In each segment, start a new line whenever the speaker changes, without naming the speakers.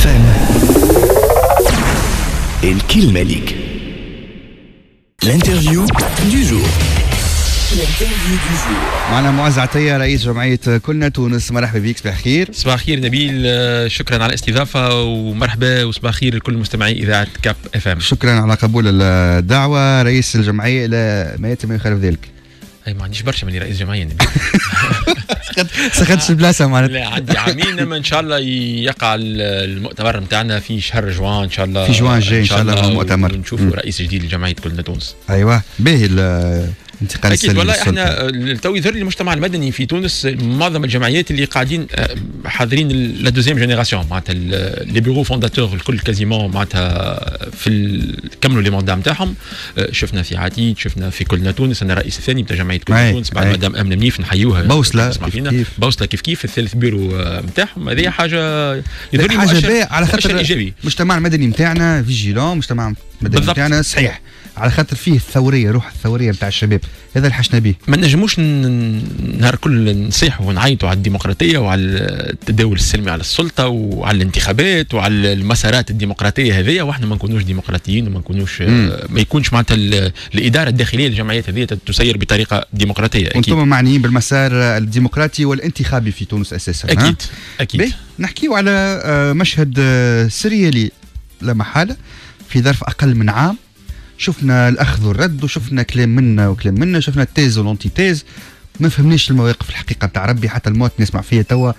FM. الكلمة ليك. الانترفيو دو جور.
معنا معز عطية رئيس جمعية كلنا تونس. مرحبا بك. صباح الخير.
صباح الخير نبيل، شكرا على الاستضافة ومرحبا وصباح الخير لكل مستمعي إذاعة كاب اف ام.
شكرا على قبول الدعوة رئيس الجمعية، إلى ما يتم يخالف ذلك.
أي ما عنديش برشا من رئيس جمعية نبيل.
سخدتش البلاصة معناتها.
لا عندي عامين، اما إن شاء الله يقع المؤتمر نتاعنا في شهر جوان إن شاء الله.
في جوان الجاي إن شاء الله المؤتمر
ونشوفوا رئيس جديد لجمعية كلنا تونس.
أيوة باهي انتقال
أكيد والله. احنا تو يظهر لي المجتمع المدني في تونس معظم الجمعيات اللي قاعدين حاضرين لا دوزيام جينيراسيون، معناتها لي بيرو فونداتور الكل كازيمون معناتها كملوا لي موندا نتاعهم. شفنا في عتيد، شفنا في كلنا تونس، انا الرئيس الثاني بتاع جمعيه كلنا تونس بعد مدام امنه منيف نحيوها.
بوصله
كيف الثالث بيرو نتاعهم. هذه حاجه يظهر لي
حاجه باهيه على خاطر
ايجابي.
المجتمع المدني نتاعنا فيجيلون، مجتمع المدني نتاعنا صحيح على خاطر فيه الثوريه، روح الثوريه نتاع الشباب، هذا اللي حشنا به.
ما نجموش نهار كل نصيحوا ونعيطوا على الديمقراطيه وعلى التداول السلمي على السلطه وعلى الانتخابات وعلى المسارات الديمقراطيه هذه، واحنا ما نكونوش ديمقراطيين وما نكونوش ما يكونش معناتها الاداره الداخليه للجمعيات هذه تسير بطريقه ديمقراطيه. اكيد
انتم معنيين بالمسار الديمقراطي والانتخابي في تونس اساسا.
اكيد
نحكيو على مشهد سريالي لا محاله في ظرف اقل من عام. شفنا الاخذ والرد، وشفنا كلام منا وكلام منا، شفنا التيز والانتي تيز. ما فهمنيش المواقف الحقيقه بتاع ربي، حتى المواطن يسمع فيا توا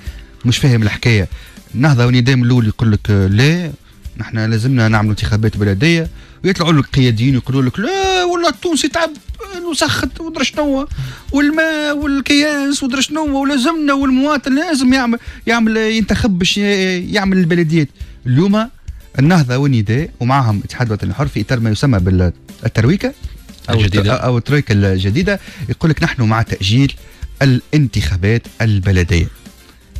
مش فاهم الحكايه. النهضه والنداء من الاول يقول لك لا نحن لازمنا نعملوا انتخابات بلديه، ويطلعوا لك قياديين يقولوا لك لا والله التونسي تعب وسخت ودرا شنو والماء والكياس ودرا شنو ولازمنا، والمواطن لازم يعمل ينتخب باش يعمل البلديات. اليوم النهضة والنداء ومعهم اتحاد الوطني الحر في إطار ما يسمى بالترويكة أو الترويكة الجديدة، يقول لك نحن مع تأجيل الانتخابات البلدية.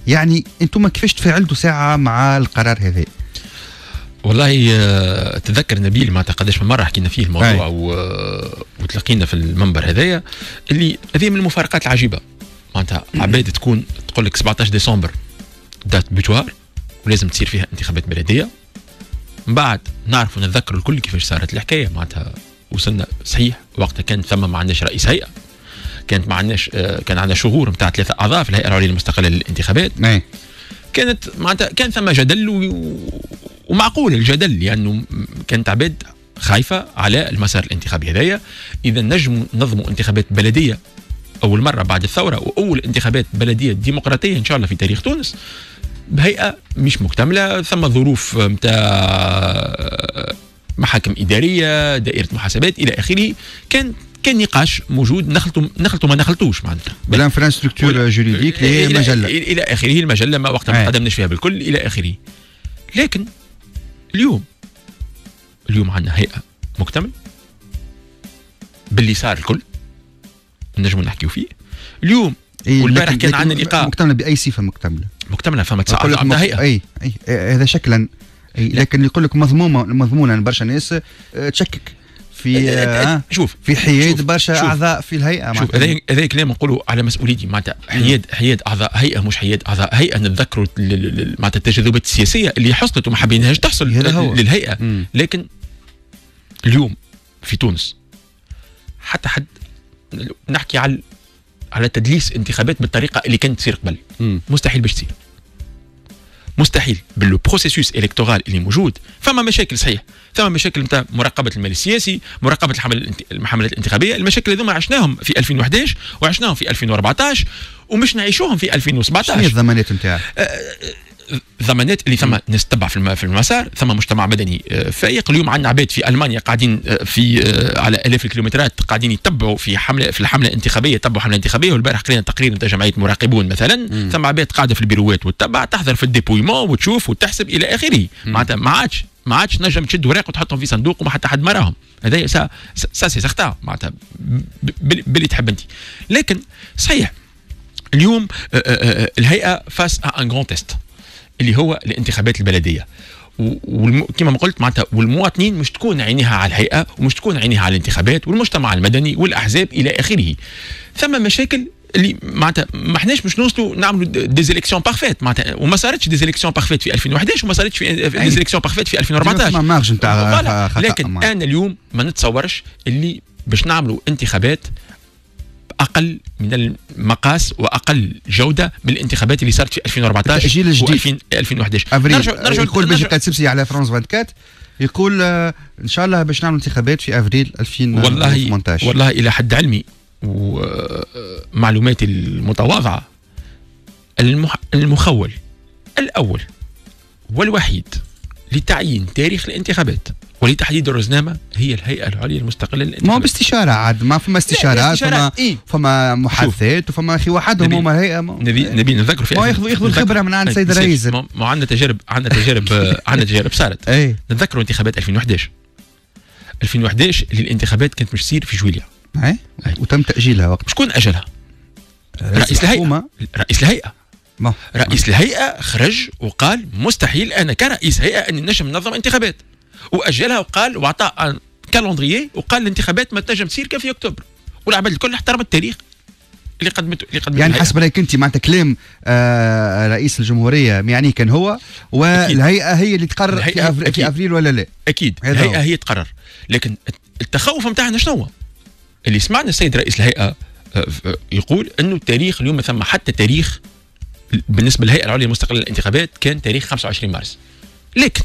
يعني أنتم كيفاش تفاعلتوا ساعة مع القرار هذا؟
والله تذكر نبيل ما قداش من مرة حكينا فيه الموضوع وتلقينا في المنبر هذايا، اللي هذه من المفارقات العجيبة. معناتها عباد تكون تقول لك 17 ديسمبر دات بوتوار ولازم تصير فيها انتخابات بلدية. من بعد نعرف ونتذكر الكل كيفاش صارت الحكايه. معناتها وصلنا صحيح وقتها كان ثم ما عندناش رئيس هيئه، كانت ما عندناش كان عندنا شهور نتاع 3 اعضاء في الهيئه العليا المستقله للانتخابات. كانت معناتها كان ثم جدل ومعقول الجدل، لانه يعني كانت عباد خايفه على المسار الانتخابي هذايا. اذا نجموا ننظموا انتخابات بلديه اول مره بعد الثوره، واول انتخابات بلديه ديمقراطيه ان شاء الله في تاريخ تونس بهيئة مش مكتملة، ثم ظروف متاع محاكم إدارية، دائرة محاسبات إلى آخره. كان نقاش موجود، نخلطوا ما نخلطوش معناتها
بالانفراستركتور جوريديك اللي هي مجلة
إلى آخره. المجلة ما وقتها ما قدمناش فيها بالكل إلى آخره. لكن اليوم عندنا هيئة مكتمل باللي صار الكل نجموا نحكيو فيه اليوم. والبارح كان عندنا لقاء.
مكتملة بأي صفة مكتملة
فما 9 هيئة.
أي هذا شكلا. لكن يقول لك مضمونا برشا ناس تشكك في
شوف
في حياد برشا أعضاء في الهيئة.
شوف هذا كلام نقولوا على مسؤوليتي. معناتها حياد أعضاء هيئة مش حياد أعضاء هيئة. نتذكروا معناتها التجاذبات السياسية اللي حصلت وما حبيناهاش تحصل للهيئة. لكن اليوم في تونس حتى حد نحكي على تدليس انتخابات بالطريقه اللي كانت تصير قبل. مستحيل باش تصير، مستحيل باللو بروسيسوس الكتورال اللي موجود. فما مشاكل صحيح، ثم مشاكل نتاع مراقبه المال السياسي، مراقبه الحملات الانتخابيه. المشاكل هذوما عشناهم في 2011 وعشناهم في 2014 ومش نعيشوهم في 2017.
شنو الضمانات نتاعها؟
ضمانات اللي ثم ناس تتبع في المسار، ثم مجتمع مدني فايق. اليوم عندنا عباد في المانيا قاعدين في على الاف الكيلومترات قاعدين يتبعوا في الحمله الانتخابيه، تبعوا حمله انتخابيه. والبارح قرينا تقرير نتاع جمعيه مراقبون مثلا. ثم عباد قاعده في البيروات وتتبع، تحضر في الديبويمون وتشوف وتحسب الى اخره. معناتها ما عادش نجم تشد وراق وتحطهم في صندوق وما حتى حد مراهم. هذا سا سي سختها معناتها باللي تحب انت. لكن صحيح اليوم الهيئه فاس ان غران تيست اللي هو الانتخابات البلديه. وكما ما قلت معناتها والمواطنين مش تكون عينيها على الهيئه ومش تكون عينيها على الانتخابات، والمجتمع المدني والاحزاب الى اخره. ثم مشاكل اللي معناتها ما احناش باش نوصلوا نعملوا ديزيليكسيون بارفيت معناتها، وما صارتش ديزيليكسيون بارفيت في 2011 وما صارتش في ديزيليكسيون بارفيت في 2014.
ما مارج نتاع خطا.
لكن انا اليوم ما نتصورش اللي باش نعملوا انتخابات اقل من المقاس واقل جوده من الانتخابات اللي صارت في 2014 و 2011.
يقول باش كاتسبسي على فرانس 24 يقول ان شاء الله باش نعمل انتخابات في افريل 2018.
والله الى حد علمي ومعلوماتي المتواضعه المخول الاول والوحيد لتعيين تاريخ الانتخابات ولتحديد الرزنامه هي الهيئه العليا المستقله للانتخابات.
ما باستشاره عاد، ما فما استشارات، فما محادثات وفما اخي وحدهم هما الهيئه.
نبي نذكروا في
ما ياخذوا الخبره من عند السيد الرئيس.
ما عندنا تجارب عندنا تجارب صارت. نتذكروا انتخابات 2011 اللي الانتخابات كانت مش تصير في جويليا
وتم تاجيلها وقت.
شكون اجلها؟ رئيس الهيئه. رئيس الهيئه خرج وقال مستحيل انا كرئيس هيئه اني نجم ننظم انتخابات، واجلها وقال واعطى كالندريي وقال الانتخابات ما تنجم تصير كان في اكتوبر، والعباد الكل احترم التاريخ اللي قدمته
يعني حسب رايك انت معناتها كلام رئيس الجمهوريه يعني كان هو والهيئه هي اللي تقرر في افريل ولا لا؟
اكيد الهيئه هي تقرر، لكن التخوف نتاعنا شنو؟ اللي سمعنا السيد رئيس الهيئه يقول انه التاريخ اليوم ما ثم حتى تاريخ بالنسبه للهيئه العليا المستقله للانتخابات كان تاريخ 25 مارس. لكن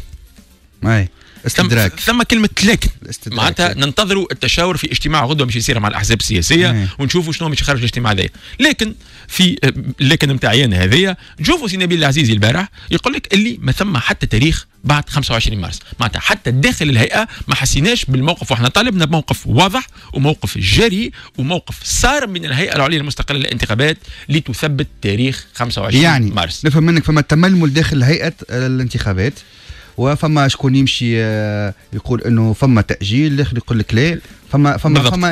استدراك
ثم كلمه لكن معناتها ننتظروا التشاور في اجتماع غدوه باش يصير مع الاحزاب السياسيه ونشوفوا شنو باش يخرج الاجتماع هذايا. لكن في لكن نتاعي انا هذايا نشوفوا سي نبيل العزيزي البارح يقول لك اللي ما ثم حتى تاريخ بعد 25 مارس، معناتها حتى داخل الهيئه ما حسيناش بالموقف، واحنا طالبنا بموقف واضح وموقف جريء وموقف صارم من الهيئه العليا المستقله للانتخابات لتثبت تاريخ 25
يعني
مارس.
نفهم منك فما تململ داخل هيئه الانتخابات وفما شكون يمشي يقول انه فما تاجيل، الاخر يقول لك لا،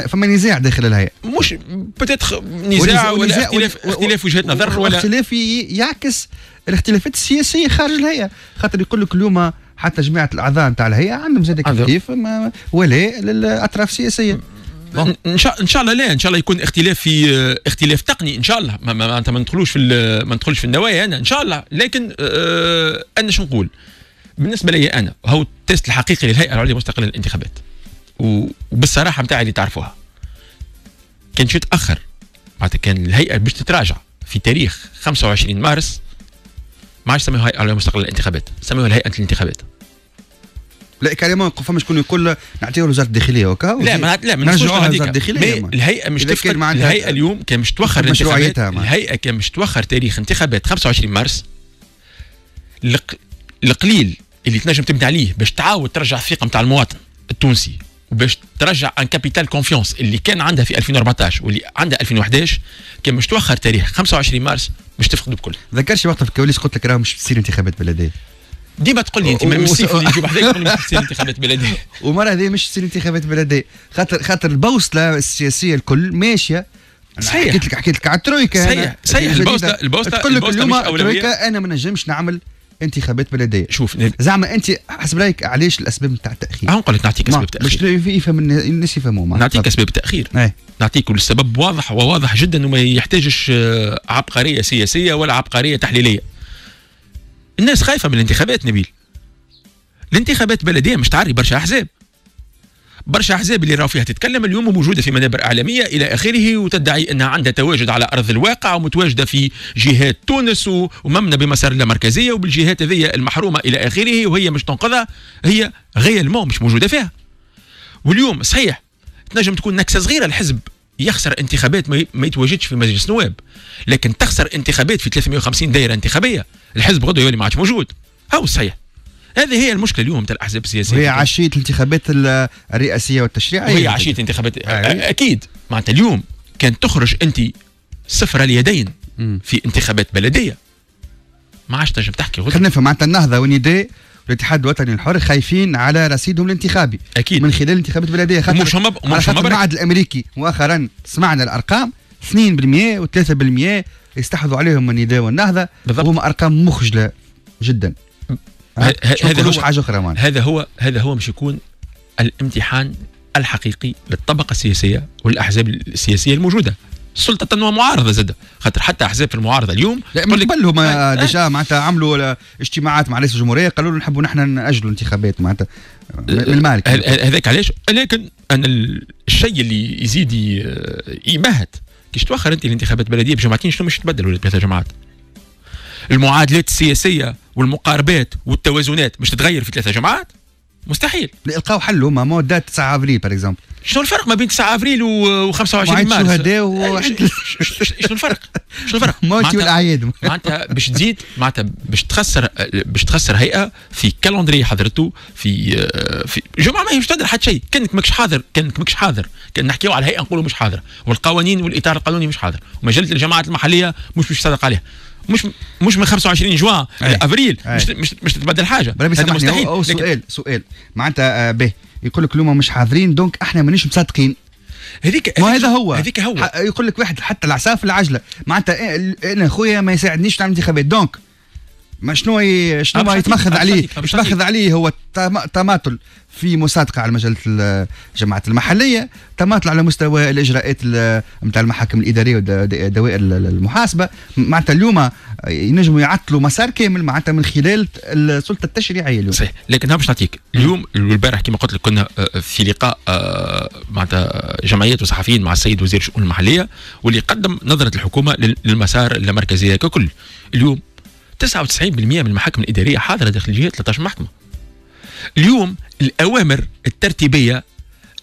فما نزاع داخل الهيئه،
مش بتاتخ نزاع ولا اختلاف وجهات نظر ولا
اختلاف يعكس الاختلافات السياسيه خارج الهيئه، خاطر يقول لك اليوم حتى جماعه الاعضاء نتاع الهيئه عندهم زاد كيف ولاء للاطراف السياسيه.
ان شاء الله لا، ان شاء الله يكون اختلاف في اختلاف تقني ان شاء الله، ما ندخلوش في النوايا انا ان شاء الله، لكن انا شو نقول بالنسبه لي انا هو التيست الحقيقي للهيئه العليا المستقله للانتخابات وبالصراحه نتاعي اللي تعرفوها كان شيء تاخر، معناتها كان الهيئه باش تتراجع في تاريخ 25 مارس ما عادش سموها الهيئه العليا المستقله للانتخابات، سموها الهيئه الانتخابات.
لا كلام فما شكون يقول نعطيه وزاره الداخليه وكا
لا ما نرجعوها وزاره الداخليه. الهيئه مش الهيئه اليوم كان مش توخر الانتخابات، الهيئه كان مش توخر تاريخ انتخابات 25 مارس القليل اللي تنجم تبني عليه باش تعاود ترجع الثقه نتاع المواطن التونسي وباش ترجع ان كابيتال كونفيونس اللي كان عندها في 2014 واللي عندها 2011 كان مش توخر تاريخ 25 مارس باش تفقدوا بكل.
ذكرش وقتها في الكواليس قلت لك راه مش تصير انتخابات بلديه.
ديما تقول لي انت من السيف اللي يجيب حذاك تقول لي مش تصير انتخابات بلديه.
ومره هذه مش تصير انتخابات بلديه خاطر البوصله السياسيه الكل ماشيه.
صحيح
حكيت لك على الترويكا.
صحيح البوصله
تقول لك اليوم الترويكا انا ما نجمش نعمل انتخابات بلديه.
شوف
زعما انت حسب رايك علاش الاسباب نتاع التاخير؟
نقول لك نعطيك اسباب التاخير
باش يفهم الناس يفهموا.
نعطيك اسباب التاخير نعطيك السبب واضح وواضح جدا وما يحتاجش عبقريه سياسيه ولا عبقريه تحليليه. الناس خايفه من الانتخابات نبيل. الانتخابات بلديه مش تعري برشا احزاب اللي راهو فيها تتكلم اليوم وموجوده في منابر اعلاميه الى اخره وتدعي انها عندها تواجد على ارض الواقع ومتواجده في جهات تونس وممنه بمسار اللامركزيه وبالجهات هذه المحرومه الى اخره وهي مش تنقذها، هي غيالمون مش موجوده فيها. واليوم صحيح تنجم تكون نكسه صغيره الحزب يخسر انتخابات ما يتواجدش في مجلس نواب، لكن تخسر انتخابات في 350 دائره انتخابيه الحزب غدوه يولي ما عادش موجود. هاو صحيح هذه هي المشكله اليوم تاع الاحزاب السياسيه.
وهي عشيه الانتخابات الرئاسيه والتشريعيه.
وهي عشيه الانتخابات اكيد. معناتها اليوم كان تخرج انت صفر اليدين في انتخابات بلديه ما عادش تنجم تحكي غدوه.
خلينا نفهم معناتها النهضه والنداء والاتحاد الوطني الحر خايفين على رصيدهم الانتخابي
اكيد
من خلال الانتخابات البلديه.
مش هم
المعهد الامريكي مؤخرا سمعنا الارقام 2% و3% يستحوذوا عليهم النداء والنهضه وهم ارقام مخجله جدا.
هذا هو مش يكون الامتحان الحقيقي للطبقه السياسيه والاحزاب السياسيه الموجوده. السلطه تنوى معارضه زاد، خاطر حتى احزاب في المعارضه اليوم
من قبل هما ديجا معناتها عملوا اجتماعات مع رئيس الجمهوريه قالوا له نحبوا نحن ناجلوا الانتخابات معناتها من المالك.
هذاك علاش، لكن انا الشيء اللي يزيد يبهت كيش توخر انت الانتخابات البلديه بجماعتين شنو مش تبدل ولا 3 جماعات؟ المعادلات السياسيه والمقاربات والتوازنات مش تتغير في 3 جماعات؟ مستحيل.
لقاو حل هما مودات 9 افريل باغ اكزومبل.
شنو الفرق ما بين 9 افريل و 25 مارس؟
شهداء
شنو الفرق؟ شنو الفرق؟
موتي والاعياد
معناتها باش تزيد، معناتها باش تخسر هيئه في كالندري حضرته في جمعه ماهيش تقدر حتى شيء، كانك ماكش حاضر، كان نحكيو على الهيئه نقولوا مش حاضر، والقوانين والاطار القانوني مش حاضر، ومجله الجماعات المحليه مش تصدق عليها، مش من 25 جوان افريل مش تتبدل حاجه. هذا مستحيل.
سؤال معناتها به يقول لك اليوم مش حاضرين دونك احنا مانيش مصدقين. هذا هو يقول لك واحد حتى العصا في العجله معناتها انا خويا ما يساعدنيش نعمل انتخابات دونك ما شنو يتمخذ عليه هو تماثل في مصادقه على مجله الجماعات المحليه، تماثل على مستوى الاجراءات نتاع المحاكم الاداريه ودوائر المحاسبه. معناتها اليوم ينجموا يعطلوا مسار كامل معناتها من خلال السلطه التشريعيه اليوم.
صحيح، لكن باش نعطيك اليوم والبارح كما قلت لك كنا في لقاء معناتها جمعيات وصحفيين مع السيد وزير الشؤون المحليه واللي قدم نظره الحكومه للمسار المركزيه ككل. اليوم 99% من المحاكم الإدارية حاضرة داخل الجهات 13 محكمة. اليوم الأوامر الترتيبية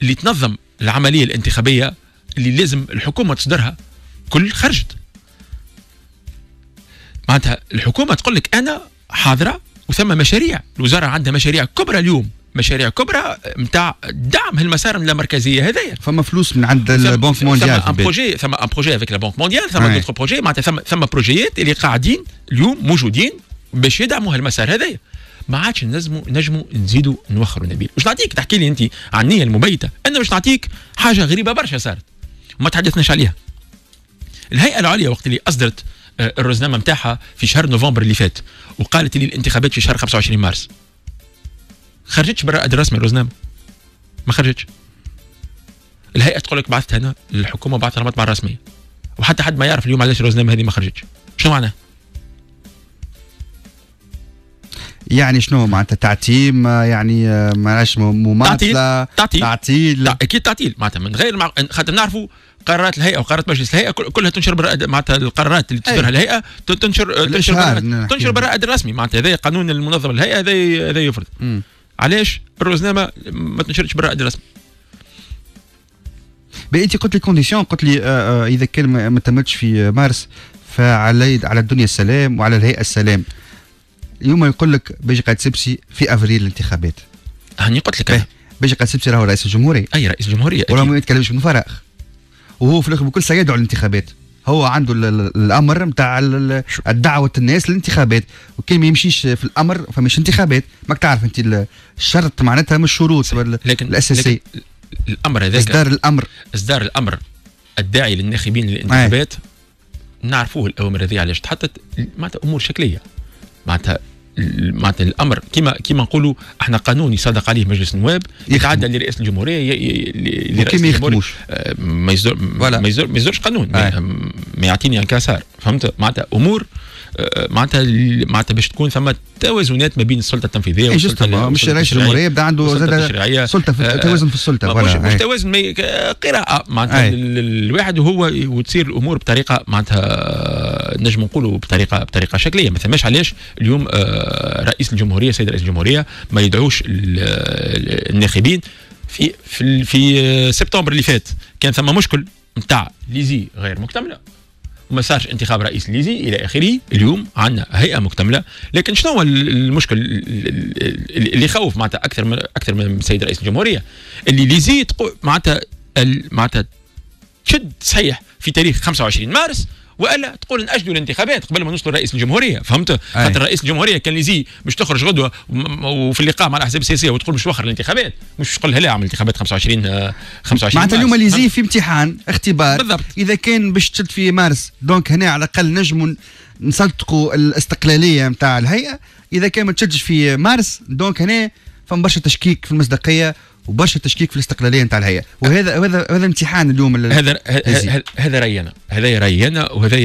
اللي تنظم العملية الانتخابية اللي لازم الحكومة تصدرها كل خرجت. معناتها الحكومة تقول لك أنا حاضرة وثم مشاريع، الوزارة عندها مشاريع كبرى اليوم، مشاريع كبرى نتاع دعم هالمسار اللامركزيه هذايا.
فما فلوس من عند البنك مونديال،
ثم ان بروجي افيك لا بنك مونديال، ثم دوتر بروجي معناتها ثم بروجيات اللي قاعدين اليوم موجودين باش يدعموا هالمسار هذايا. ما عادش نجموا نزيدوا نوخروا نبيل. واش نعطيك تحكي لي انت عن النيه المبيته؟ انا باش نعطيك حاجه غريبه برشا صارت وما تحدثناش عليها. الهيئه العليا وقت اللي اصدرت الروزنامه نتاعها في شهر نوفمبر اللي فات وقالت لي الانتخابات في شهر 25 مارس، خرجتش بالرائد الرسمي الروزنامه، ما خرجتش. الهيئه تقول لك بعثتها انا، الحكومه بعثتها المطبعه الرسميه، وحتى حد ما يعرف اليوم علاش الروزنامه هذه ما خرجتش. شنو معناه؟
يعني شنو معناتها تعتيم، يعني معناش مماثله، تعطيل
اكيد تعطيل معناتها من غير خاطر نعرفوا قرارات الهيئه وقرارات مجلس الهيئه كلها تنشر معناتها القرارات اللي تصدرها الهيئه تنشر بالرائد الرسمي. معناتها هذا قانون المنظم الهيئه هذا يفرض. علاش الروزنامه ما تنشرش بالرائد الرسمي؟
انت قلت لي كونديسيون، قلت لي اذا كان ما تمتش في مارس فعلى الدنيا السلام وعلى الهيئه السلام. اليوم يقول لك بيجي قايد سبسي في افريل الانتخابات.
هاني قلت لك
بيجي قايد سبسي راهو رئيس الجمهوريه،
اي رئيس الجمهوريه،
وراه ما يتكلمش من فراغ، وهو في الاخر بكل سيدعو الانتخابات. هو عنده الامر نتاع الدعوه الناس للانتخابات، وكان ما يمشيش في الامر فمش انتخابات. ماك تعرف انت الشرط معناتها مش شروط الاساسيه.
الامر هذاك اصدار الامر الداعي للناخبين للانتخابات نعرفوه. الاوامر هذه علاش تحطت معناتها امور شكليه، معناتها الامر كيما نقولوا احنا قانون يصادق عليه مجلس النواب يتعدى لرئاسه الجمهوريه
لرئاسه الجمهوريه
ما يصدرش قانون ما يعطيني انكسار. فهمت؟ معناتها امور معناتها باش تكون ثم توازنات ما بين السلطه التنفيذيه والسلطه
مش رئيس الجمهوريه بدا عنده زاد سلطه في توازن في السلطه،
مش توازن قراءه معناتها الواحد وتصير الامور بطريقه معناتها نجم نقولوا بطريقه شكليه. ما ثماش علاش اليوم رئيس الجمهوريه سيد رئيس الجمهوريه ما يدعوش الناخبين. في سبتمبر اللي فات كان ثم مشكل نتاع ليزي غير مكتمله وما صارش انتخاب رئيس ليزي الى اخره. اليوم عندنا هيئه مكتمله، لكن شنو هو المشكل اللي يخوف معناتها اكثر من السيد رئيس الجمهوريه؟ اللي ليزي معناتها تشد صحيح في تاريخ 25 مارس والا تقول ناجلوا الانتخابات قبل ما نوصلوا لرئيس الجمهوريه. فهمت؟ خاطر رئيس الجمهوريه كان ليزي مش تخرج غدوه وفي اللقاء مع الاحزاب السياسيه وتقول مش وخر الانتخابات، مش تقول لا اعمل انتخابات 25
معناتها اليوم ليزي في امتحان اختبار بالضبط. اذا كان باش تشد في مارس دونك هنا على الاقل نجموا نصدقوا الاستقلاليه نتاع الهيئه. اذا كان ما تشدش في مارس دونك هنا فما برشا تشكيك في المصداقيه وبرشا تشكيك في الاستقلاليه نتاع الهيئه، وهذا امتحان اليوم.
هذا راينا، هذا راينا، وهذا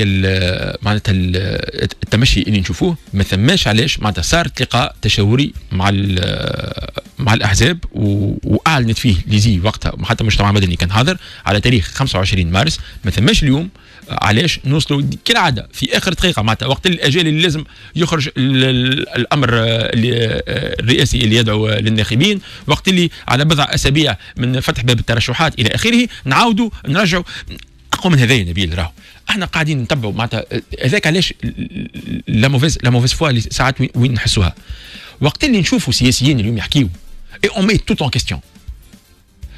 معناتها التمشي اللي نشوفوه. ما ثماش علاش معناتها صار لقاء تشاوري مع الاحزاب واعلنت فيه ليزي وقتها، حتى المجتمع المدني كان حاضر، على تاريخ 25 مارس. ما ثماش اليوم علاش نوصلوا كالعاده في اخر دقيقه، معناتها وقت الاجال اللي لازم يخرج الامر الرئاسي اللي يدعو للناخبين، وقت اللي على بضع اسابيع من فتح باب الترشحات الى اخره، نعاودوا نرجعوا اقوى من هذا. نبيل راهو احنا قاعدين نتبعوا معناتها هذاك علاش لا موفيز فوا اللي ساعات وين نحسوها، وقت اللي نشوفوا سياسيين اليوم يحكيوا اي اون ميت توت اون كيستيون،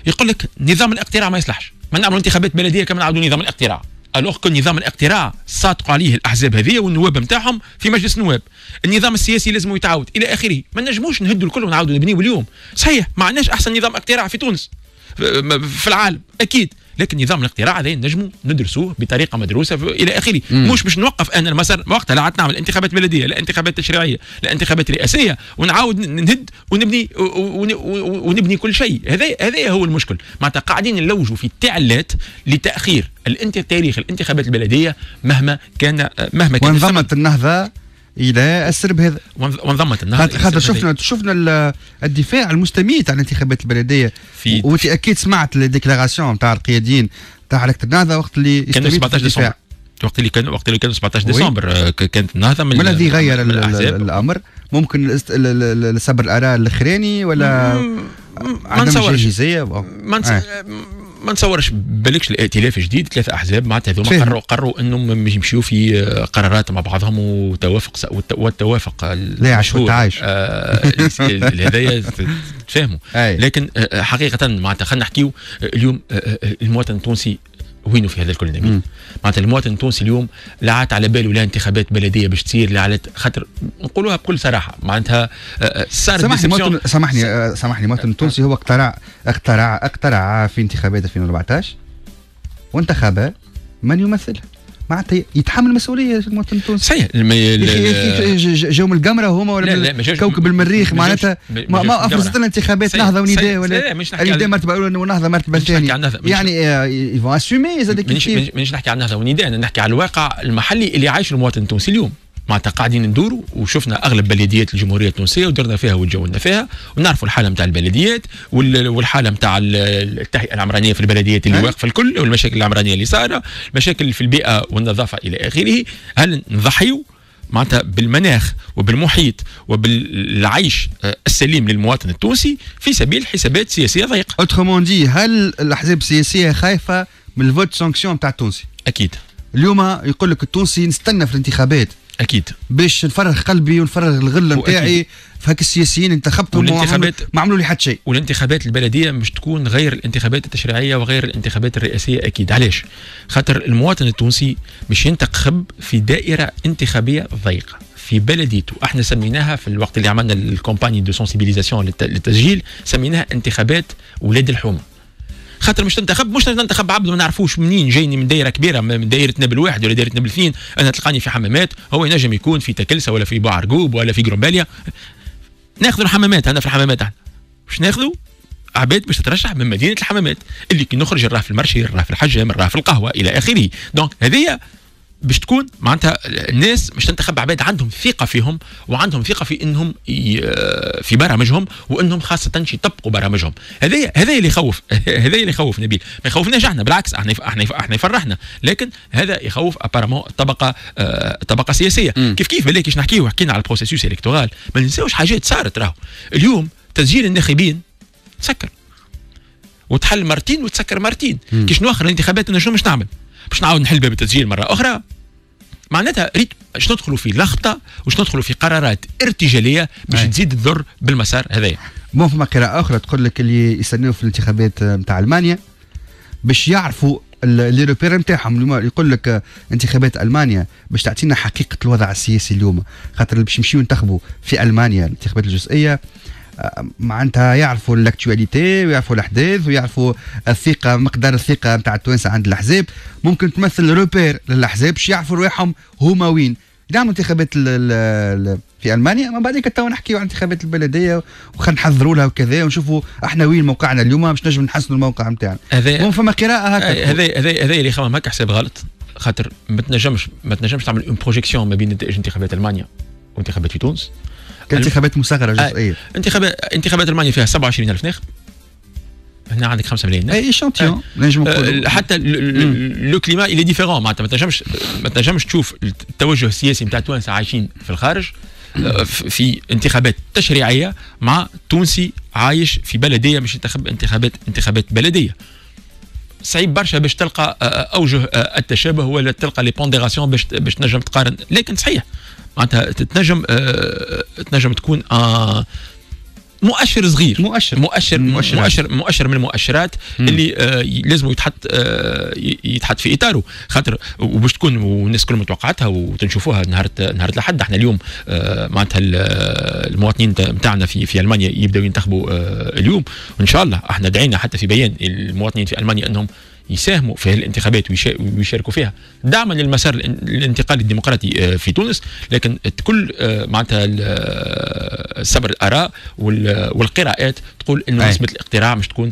يقول لك نظام الاقتراع ما يصلحش، ما نعملوا انتخابات بلديه كما نعاودوا نظام الاقتراع. الوغ كو نظام الاقتراع صادقوا عليه الاحزاب هذه والنواب نتاعهم في مجلس النواب، النظام السياسي لازم يتعاود الى اخره. ما نجموش نهدوا الكل ونعاودوا نبنيو اليوم. صحيح ما عندناش احسن نظام اقتراع في تونس في العالم اكيد، لكن نظام الاقتراع هذا نجموا ندرسوه بطريقه مدروسه الى اخره. مش باش نوقف انا المسار وقتها لا عاد نعمل انتخابات بلديه، لا انتخابات تشريعيه، لا انتخابات رئاسيه، ونعاود نهد ونبني كل شيء. هذا هو المشكل. معناتها قاعدين نلوجوا في التعلات لتاخير تاريخ الانتخابات البلديه مهما كان
وانضمت النهضه الى السرب هذا،
وانضمت النهضه.
خاطر شفنا الدفاع المستميت عن الانتخابات البلديه، وانت اكيد سمعت الديكلاراسيون نتاع القياديين نتاع حركه النهضه وقت اللي
كان 17 ديسمبر، وقت اللي كان 17 ديسمبر كانت النهضه من
الذي غير الامر. ممكن الصبر الاراء الاخراني ولا
عدم الجاهزيه؟ ما نتصورش بالكش الائتلاف جديد 3 احزاب معناتها هذوما قرروا انهم يمشيوا في قرارات مع بعضهم والتوافق
لا عاش والتعايش
هذايا تفهموا. لكن حقيقه معناتها خلينا نحكيو اليوم المواطن التونسي وينه في هذا الكل نبيل. معناتها المواطن التونسي اليوم لا عاد على باله لا انتخابات بلديه باش تصير، لا على خاطر نقولوها بكل صراحه معناتها صار
سامحني المواطن التونسي هو اقترع في انتخابات 2014 وانتخب من يمثله، معناتها يتحمل المسؤوليه المواطن التونسي.
صحيح
جو من القمره هما ولا من كوكب المريخ، معناتها ما افرزت لنا انتخابات نهضه ونداء ولا النداء مرتبه اولى ونهضه مرتبه ثانيه، يعني يفون اسومي زاد.
مانيش نحكي عن نهضه ونداء، انا نحكي على الواقع المحلي اللي عايش المواطن التونسي اليوم. معناتها قاعدين ندوروا وشفنا اغلب بلديات الجمهوريه التونسيه ودرنا فيها وتجولنا فيها، ونعرفوا الحاله نتاع البلديات والحاله نتاع التهيئه العمرانيه في البلديات اللي واقفه الكل، والمشاكل العمرانيه اللي صايره، مشاكل في البيئه والنظافه الى اخره. هل نضحيوا معناتها بالمناخ وبالمحيط وبالعيش السليم للمواطن التونسي في سبيل حسابات سياسيه ضيقه؟
اوترومون دي، هل الاحزاب السياسيه خايفه من الفوت سانكسيون تاع التونسي؟
اكيد.
اليوم يقول لك التونسي نستنى في الانتخابات
اكيد
باش نفرغ قلبي ونفرغ الغله نتاعي في هاك السياسيين انتخبتهم ما عملوا لي حتى شيء.
والانتخابات البلديه مش تكون غير الانتخابات التشريعيه وغير الانتخابات الرئاسيه اكيد. علاش؟ خاطر المواطن التونسي مش ينتخب في دائره انتخابيه ضيقه في بلديته. احنا سميناها في الوقت اللي عملنا الكومباني دو سونسيبيليزاسيون للتسجيل سميناها انتخابات ولاد الحومه. خاطر مش تنتخب عبد ما نعرفوش منين جايني، من دايره كبيره، من دايره نابل 1 ولا دايره نابل 2، انا تلقاني في حمامات، هو ينجم يكون في تكلسه ولا في بوعرقوب ولا في قرنباليا. ناخذوا الحمامات، انا في الحمامات احنا باش ناخذوا عباد باش تترشح من مدينه الحمامات اللي كي نخرج نراه في المرشي، نراه في الحجه، نراه في القهوه الى اخره. دونك هذه باش تكون معناتها الناس مش تنتخب عباد عندهم ثقه فيهم وعندهم ثقه في انهم في برامجهم وانهم خاصه يطبقوا برامجهم. هذا اللي يخوف هذا اللي يخوف نبيل. ما يخوفناش احنا، بالعكس احنا يفرحنا، لكن هذا يخوف ابارامون طبقه سياسيه. كيف بالله كيش نحكيو حكينا على البروسيسوس الكتورال، ما ننساوش حاجات صارت. راهو اليوم تسجيل الناخبين تسكر وتحل مرتين وتسكر مرتين. كيش نوخر الانتخابات انا شنو مش نعمل؟ باش نعاود نحل باب التسجيل مره اخرى. معناتها ريت باش ندخلوا في لخبطه وش ندخلوا في قرارات ارتجاليه باش تزيد تضر بالمسار هذايا.
مو فما قراءه اخرى تقول لك اللي يستناو في الانتخابات نتاع المانيا باش يعرفوا لي روبير نتاعهم. يقول لك انتخابات المانيا باش تعطينا حقيقه الوضع السياسي اليوم، خاطر باش يمشيو ينتخبوا في المانيا الانتخابات الجزئيه معناتها يعرفوا الاكتواليتي ويعرفوا الاحداث ويعرفوا الثقه، مقدار الثقه نتاع التوانسه عند الاحزاب. ممكن تمثل روبير للاحزاب باش يعرفوا رواحهم هما وين. يعملوا انتخابات في المانيا. من بعد تو نحكيو عن انتخابات البلديه وخلينا نحضروا لها وكذا ونشوفوا احنا وين موقعنا اليوم باش نجم نحسنوا الموقع نتاعنا.
هذا
فما قراءه هكا.
هذا اللي يخمم هكا حساب غلط، خاطر ما تنجمش تعمل اون بروجيكسيون ما بين نتائج انتخابات المانيا وانتخابات في تونس.
انتخابات مصغره جزئيه.
انتخابات المانيا فيها 27,000 ناخب، هنا عندك 5 ملايين ناخب.
اي شانتيون نجم نقولوا
حتى لو كليما اللي ديفيرون، معناتها ما تنجمش تشوف التوجه السياسي نتاع التوانسه عايشين في الخارج في انتخابات تشريعيه مع تونسي عايش في بلديه مش انتخابات بلديه. صعيب برشا باش تلقى اوجه التشابه ولا تلقى لي بونديراسيون باش تنجم تقارن، لكن صحيح معناتها تنجم تكون مؤشر صغير، مؤشر من المؤشرات اللي لازم يتحط في اطاره، خاطر وباش تكون والناس كلهم متوقعاتها وتنشوفوها نهار الاحد. احنا اليوم معناتها المواطنين نتاعنا في المانيا يبداو ينتخبوا اليوم، وان شاء الله احنا دعينا حتى في بيان المواطنين في المانيا انهم يساهموا في الانتخابات ويشاركوا فيها دعما للمسار الانتقالي الديمقراطي في تونس. لكن كل معناتها سبر الاراء والقراءات تقول انه نسبه الاقتراع مش تكون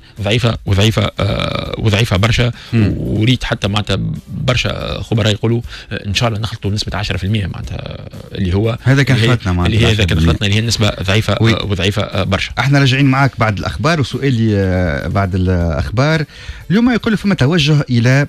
وضعيفه برشا. وريت حتى معناتها برشا خبراء يقولوا ان شاء الله نخلطوا نسبه 10% معناتها اللي هو
هذا كان خلطنا معناتها
اللي هي هذا كان خلطنا اللي هي النسبه ضعيفه وضعيفه برشا.
احنا راجعين معاك بعد الاخبار، وسؤالي بعد الاخبار اليوم يقول فما توجه الى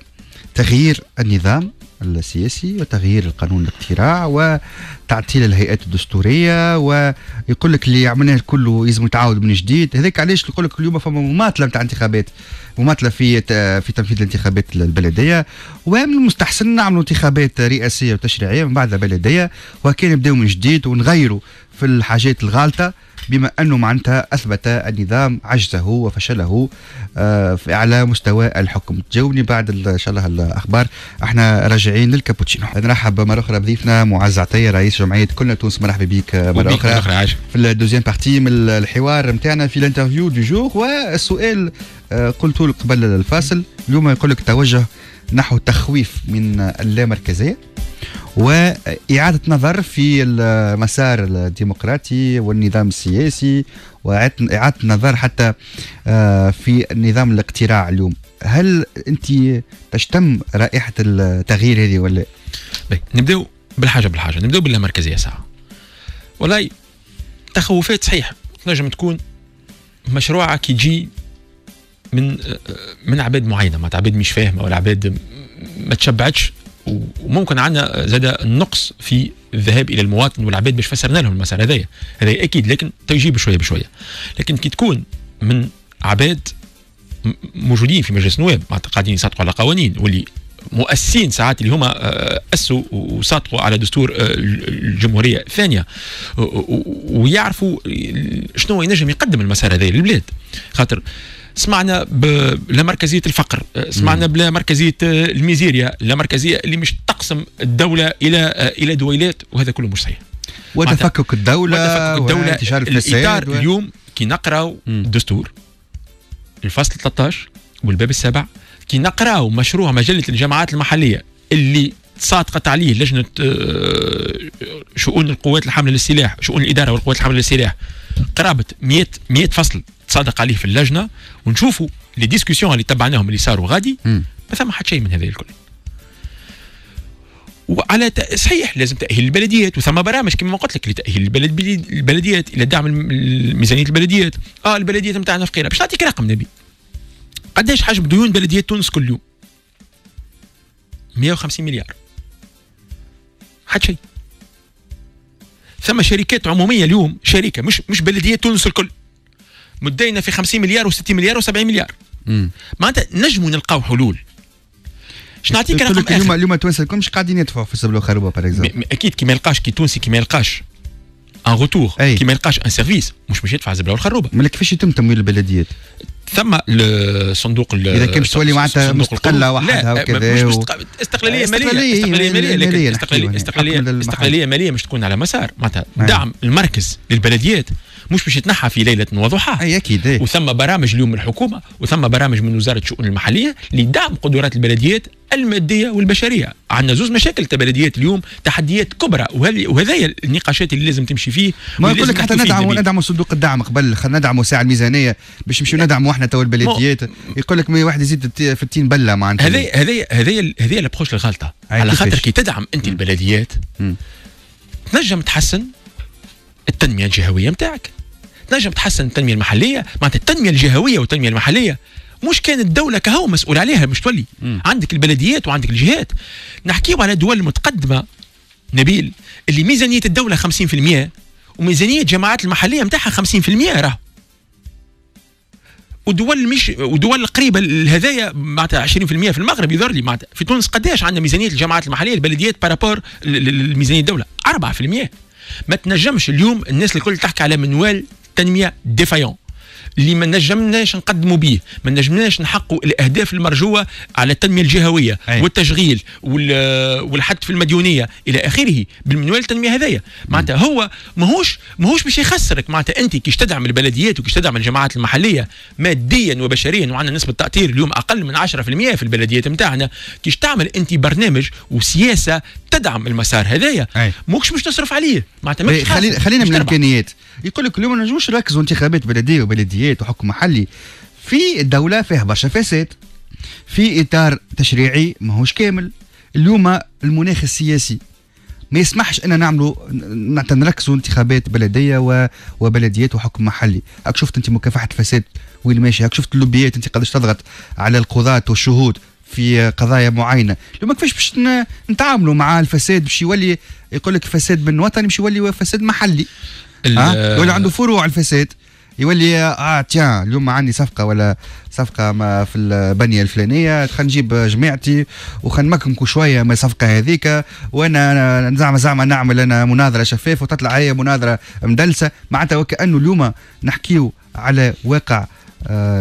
تغيير النظام السياسي وتغيير القانون الاقتراع وتعطيل الهيئات الدستوريه، ويقول لك اللي عملناه كله لازم يتعاود من جديد. هذاك علاش يقول لك اليوم فما مماطله نتاع انتخابات، مماطله في تنفيذ الانتخابات البلديه، ومن المستحسن نعملوا انتخابات رئاسيه وتشريعيه من بعدها بلديه، وكان نبداو من جديد ونغيروا في الحاجات الغالطه، بما انه معناتها اثبت النظام عجزه وفشله على مستوى الحكم. تجاوبني بعد ان شاء الله الاخبار. احنا راجعين للكابوتشينو. نرحب مره اخرى بضيفنا معز عطيه رئيس جمعيه كلنا تونس. مرحبا بك مره اخرى في الدوزيام بارتي من الحوار نتاعنا في الانترفيو دو جور. والسؤال قلت لك قبل الفاصل، اليوم يقول لك توجه نحو التخويف من اللامركزيه وإعادة نظر في المسار الديمقراطي والنظام السياسي، وإعادة نظر حتى في نظام الاقتراع اليوم. هل أنت تشتم رائحة التغيير هذه ولا؟
نبدأ بالحاجة نبدأ باللامركزية ساعة. والله تخوفات صحيح تنجم تكون مشروعة كي تجي من عباد معينة، ما عباد مش فاهمة ولا عباد ما تشبعتش، وممكن عندنا زاد النقص في الذهاب الى المواطن والعباد باش فسرنا لهم المسار هذا اكيد، لكن تجيب شويه بشويه. لكن كي تكون من عباد موجودين في مجلس النواب قاعدين يصادقوا على قوانين، واللي مؤسسين ساعات اللي هما اسسوا وصادقوا على دستور الجمهوريه الثانيه، ويعرفوا شنو ينجم يقدم المسار هذا للبلاد. خاطر سمعنا بلامركزية الفقر، سمعنا بلامركزية الميزيريا، اللامركزية اللي مش تقسم الدولة إلى دويلات، وهذا كله مش صحيح.
وتفكك الدولة وانتشار الفساد.
اليوم كي نقراو الدستور الفصل 13 والباب السابع، كي نقراو مشروع مجلة الجماعات المحلية اللي صادقت عليه لجنة شؤون القوات الحاملة للسلاح، شؤون الإدارة والقوات الحاملة للسلاح، قرابة 100 فصل تصادق عليه في اللجنه، ونشوفوا لي ديسكسيون اللي تبعناهم اللي صاروا غادي ما ثم حتى شيء من هذا الكل. وعلى صحيح لازم تاهيل البلديات، وثم برامج كما قلت لك لتاهيل البلديات الى دعم ميزانيه البلديات. البلديات نتاعنا فقيره. باش نعطيك رقم نبي، قداش حجم ديون بلديات تونس كل يوم؟ 150 مليار. حتى شيء. ثم شركات عموميه اليوم، شركه مش بلديات تونس الكل، مدينا في 50 مليار و60 مليار و70 مليار. معناتها نجموا نلقاو حلول. باش نعطيك رقم اخر.
اليوم التوانسه الكل مش قاعدين يدفعوا في السبل والخروبه باغ اكزومبل.
اكيد كي ما يلقاش كي تونسي كي ما يلقاش ان روتور، كي ما يلقاش ان سيرفيس مش يدفع الزبله والخروبه.
مالك كيفاش يتم تمويل البلديات؟
ثم الصندوق
اذا كان تولي معناتها مستقله وحدها وكذا
استقلاليه ماليه مش تكون على مسار معناتها دعم المركز للبلديات. مش باش يتنحى في ليله وضحاها.
اي اكيد.
وثم برامج اليوم من الحكومه وثم برامج من وزاره الشؤون المحليه لدعم قدرات البلديات الماديه والبشريه. عندنا زوز مشاكل البلديات اليوم، تحديات كبرى، وهذه النقاشات اللي لازم تمشي فيه.
ما نقول لك حتى ندعموا صندوق الدعم قبل، خلينا ندعموا ساعه الميزانيه باش نمشيو ندعموا احنا تو البلديات. يقول لك واحد يزيد في التين بله معناتها.
هذه الابروش الغلطه، على خاطر كي تدعم انت البلديات تنجم تحسن التنميه الجهويه نتاعك، تنجم تحسن التنميه المحليه. معناتها التنميه الجهويه والتنميه المحليه مش كان الدوله كهو مسؤول عليها، مش تولي عندك البلديات وعندك الجهات. نحكيو على دول متقدمه نبيل اللي ميزانيه الدوله 50% وميزانيه الجماعات المحليه نتاعها 50% راه. ودول قريبه لهذايا معناتها 20% في المغرب يظهر لي. معناتها في تونس قداش عندنا ميزانيه الجماعات المحليه البلديات بارابور لميزانيه الدوله 4%. ما تنجمش اليوم الناس الكل تحكي على منوال تنميه ديفايون اللي ما نجمناش نقدموا به، ما نجمناش نحققوا الاهداف المرجوه على التنميه الجهويه والتشغيل والحد في المديونيه الى اخره بالمنوال التنميه هذايا. معناتها هو ماهوش باش يخسرك. معناتها انت كيش تدعم البلديات وكيش تدعم الجماعات المحليه ماديا وبشريا، وعندنا نسبه تاثير اليوم اقل من 10% في البلديات نتاعنا، كيش تعمل انت برنامج وسياسه تدعم المسار هذايا، مش تصرف عليه. معناتها
خلينا من الامكانيات. يقول لك اليوم ما نجموش نركزوا انتخابات بلديه وبلديات وحكم محلي في الدوله فيها برشا فساد، في اطار تشريعي ماهوش كامل. اليوم المناخ السياسي ما يسمحش ان نعملوا نركزوا انتخابات بلديه وبلديات وحكم محلي. هاك شفت انت مكافحه الفساد وين ماشي، هاك شفت اللوبيات انت قداش تضغط على القضاة والشهود في قضايا معينه. لو ما كيفاش باش نتعاملوا مع الفساد باش يولي يقول لك فساد من وطني باش يولي فساد محلي. يولي عنده فروع الفساد، يولي تيان اليوم عندي صفقه ولا صفقه ما في البنيه الفلانيه، خلينا نجيب جماعتي وخلينا نمكنكم شويه من الصفقه هذيك، وانا زعما نعمل انا مناظره شفافه وتطلع هي مناظره مدلسه. معناتها وكانه اليوم نحكيو على واقع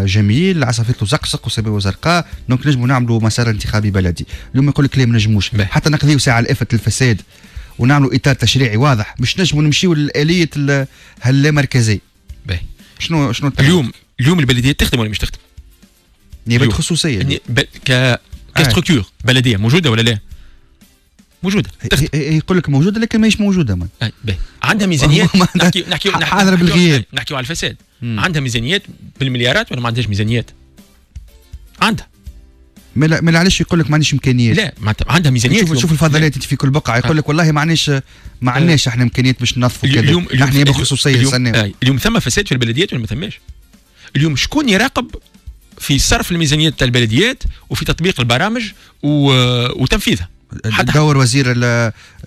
جميل عصافيته زقزق وسبابه زرقاء، دونك نجموا نعملوا مسار انتخابي بلدي. اليوم يقول لك لا ما نجموش، حتى نقضيو ساعه الافه الفساد ونعملوا اطار تشريعي واضح مش نجموا نمشيو لآلية اللامركزيه. شنو
اليوم البلديات تخدم ولا مش تخدم؟
نيابات خصوصيه
كستركتور بلديه موجوده ولا لا؟ موجوده.
يقول لك موجوده لكن ماهيش موجوده.
عندها ميزانيات. نحكيو على الفساد. عندها ميزانيات بالمليارات ولا ما عندهاش ميزانيات؟ عندها.
ما علاش يقول لك ما عنديش امكانيات؟
لا عندها ميزانيات.
شوف الفضلات انت في كل بقعه يقول لك والله ما عندناش احنا امكانيات باش ننظفوا كذا، احنا بخصوصيه.
اليوم ثم فساد في البلديات ولا ما ثماش؟ اليوم شكون يراقب في صرف الميزانيات تاع البلديات وفي تطبيق البرامج وتنفيذها؟
دور وزير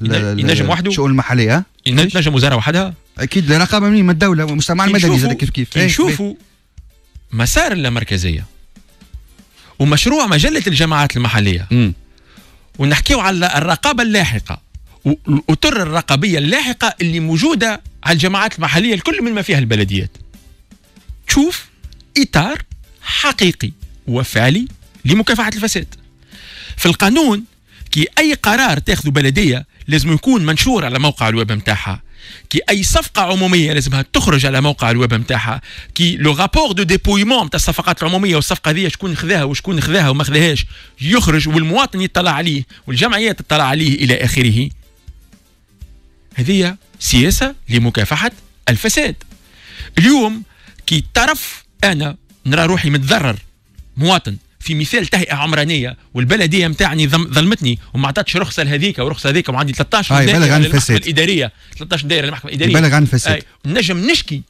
ينجم وحده
الشؤون المحليه،
ينجم وزاره وحدها.
اكيد رقابه من الدوله والمجتمع المدني زاد كيف
نشوفوا مسار اللامركزيه ومشروع مجله الجماعات المحليه ونحكيو على الرقابه اللاحقه واطر الرقابيه اللاحقه اللي موجوده على الجماعات المحليه الكل من ما فيها البلديات. تشوف اطار حقيقي وفعلي لمكافحه الفساد. في القانون كي اي قرار تاخذه بلديه لازم يكون منشور على موقع الويب نتاعها، كي اي صفقه عموميه لازمها تخرج على موقع الويب نتاعها، كي لو رابور دو ديبويمون تاع الصفقات العموميه والصفقه هذه شكون خذاها وشكون خذاها وما خذاهاش يخرج والمواطن يطلع عليه والجمعيات تطلع عليه الى اخره. هذه سياسه لمكافحه الفساد. اليوم كي طرف انا نرى روحي متضرر مواطن في مثال تهيئه عمرانيه والبلديه نتاعني ظلمتني وما عطاتش رخصه لهذيك ورخصه هذيك وعندي 13 دائره للمحكمه الاداريه، 13 دائره للمحكمه الاداريه
بلغ عن الفساد.
نجم نشكي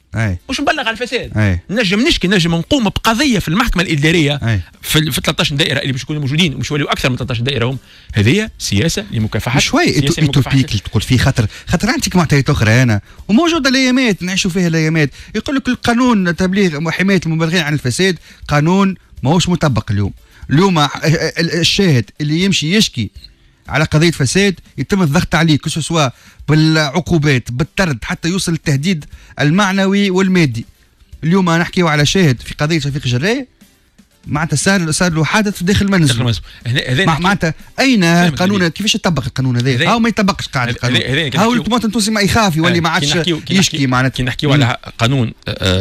مش نبلغ على الفساد، نجم نشكي، نجم نقوم بقضيه في المحكمه الاداريه في 13 دائره اللي باش يكونوا موجودين ومش يوليو اكثر من 13 دائره هم. هذه سياسه لمكافحه
شوي توبيك تقول فيه خاطر عندك معطيات اخرى انا وموجوده الايامات نعيشوا فيها الايامات. يقول لك القانون تبليغ وحمايه المبالغين عن الفساد قانون ماهوش مطبق. اليوم الشاهد اللي يمشي يشكي على قضية فساد يتم الضغط عليه سواء بالعقوبات بالطرد حتى يوصل التهديد المعنوي والمادي. اليوم نحكيو على شاهد في قضية شفيق جراي معناتها صار له حادث داخل المنزل. معناتها اين قانون كيفاش يطبق القانون هذا؟ هاو ما يطبقش قاعده القانون. هاو المواطن التونسي ما يخاف يولي ما عادش يشكي. معناتها
كي نحكيو على قانون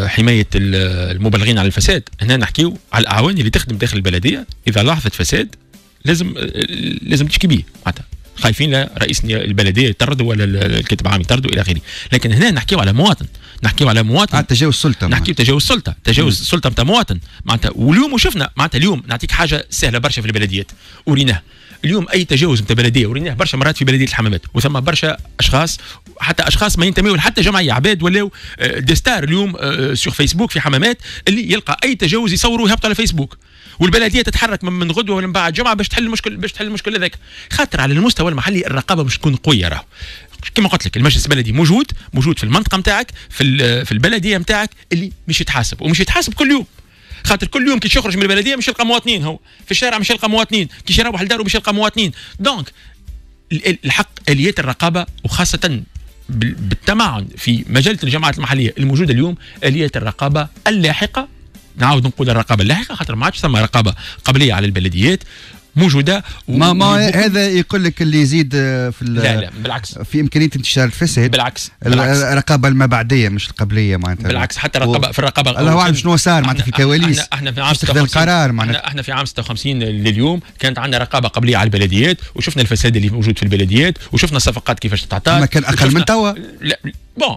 حمايه المبلغين على الفساد، هنا نحكيو على الاعوان اللي تخدم داخل البلديه، اذا لاحظت فساد لازم تشكي به. معناتها خايفين لا رئيس البلديه يطردوا ولا الكاتب العام يطردوا الى اخره. لكن هنا نحكيو على مواطن،
تجاوز السلطه.
نحكيو تجاوز السلطه نتاع مواطن. معناتها واليوم وشفنا معناتها اليوم نعطيك حاجه سهله برشا في البلديات وريناها. اليوم اي تجاوز نتاع بلديه وريناه برشا مرات في بلديه الحمامات، وثم برشا اشخاص حتى اشخاص ما ينتميوا حتى جمعيه عباد ولاو ديستار اليوم سور فيسبوك في حمامات، اللي يلقى اي تجاوز يصوروا يهبطوا على فيسبوك، والبلديه تتحرك من غدوه ولا من بعد جمعه باش تحل المشكل هذاك. خاطر على المستوى المحلي الرقابه مش تكون قويه. راهو كما قلت لك المجلس البلدي موجود في المنطقه نتاعك، في البلديه نتاعك، اللي مش يتحاسب كل يوم. خاطر كل يوم كي يخرج من البلديه مش يلقى مواطنين، هو في الشارع مش يلقى مواطنين، كي يروح لداره مش يلقى مواطنين. دونك الحق اليات الرقابه، وخاصه بالتمعن في مجله الجماعات المحليه الموجوده اليوم، اليات الرقابه اللاحقه. نعاود نقول الرقابه اللاحقه، خاطر ما عادش ثم رقابه قبليه على البلديات موجوده.
ما هذا يقول لك اللي يزيد في
لا بالعكس،
في امكانيه انتشار الفساد.
بالعكس
الرقابه المابعديه مش القبليه معناتها.
بالعكس حتى الرقابه في الرقابه
الله اعلم شنو صار معناتها في الكواليس.
احنا في عام 56 معناتها احنا في عام 56 لليوم كانت عندنا رقابه قبليه على البلديات، وشفنا الفساد اللي موجود في البلديات، وشفنا الصفقات كيفاش تتعطى.
ما كان اقل من توا.
لا بون